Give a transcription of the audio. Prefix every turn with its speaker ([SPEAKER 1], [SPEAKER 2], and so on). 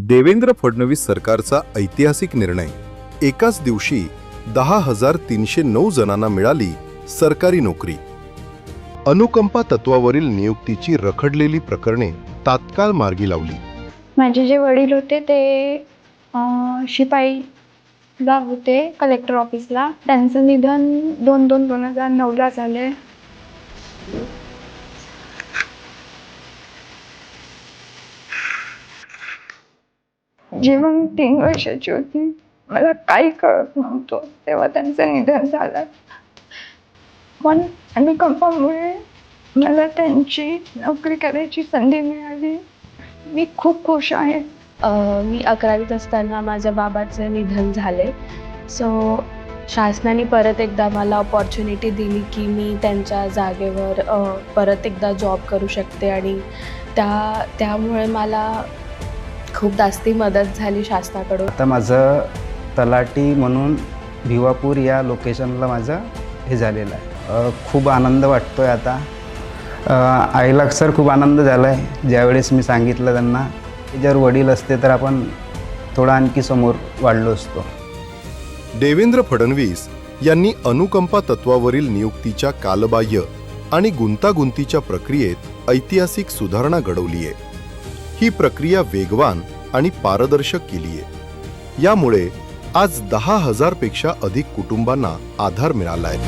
[SPEAKER 1] देवेंद्र फडणवीस सरकारचा ऐतिहासिक निर्णय। एकाच दिवशी 10,309 जणांना मिळाली सरकारी नोकरी। अनुकंपा तत्वावरील नियुक्तीची रखडलेली प्रकरणे तात्काळ मार्गी लावली।
[SPEAKER 2] माझे जे वडील होते ते शिपाईला होते कलेक्टर ऑफिसला। त्यांचं निधन 2/2/2009 झाले। जेव्हा मी 3 वर्षाची होती, मला काही कळत नव्हतं, तेव्हा त्यांचं निधन झालं। पण अनुकंपामुळे मला त्यांची नोकरी करायची संधी मिळाली। मी खूप खुश आहे।
[SPEAKER 3] मी 11वीत असताना माझ्या बाबाचं निधन झाले। सो शासनाने परत एकदा मला अपॉर्च्युनिटी दिली की मी त्यांच्या जागेवर परत एकदा जॉब करू शकते आणि त्यामुळे मला खूप जास्ती मदत झाली शासनाकडून।
[SPEAKER 4] आता माझं तलाठी म्हणून भिवापूर या लोकेशनला माझं हे झालेलं आहे। खूप आनंद वाटतोय आता। आईला सर खूप आनंद झाला आहे ज्यावेळेस मी सांगितलं त्यांना की जर वडील असते तर आपण थोडा आणखी समोर वाढलो असतो।
[SPEAKER 1] देवेंद्र फडणवीस यांनी अनुकंपा तत्वावरील नियुक्तीच्या कालबाह्य आणि गुंतागुंतीच्या प्रक्रियेत ऐतिहासिक सुधारणा घडवली आहे। ही प्रक्रिया वेगवान आणि पारदर्शक केली आहे। यामुळे आज 10,000 पेक्षा अधिक कुटुंबांना आधार मिळाला आहे।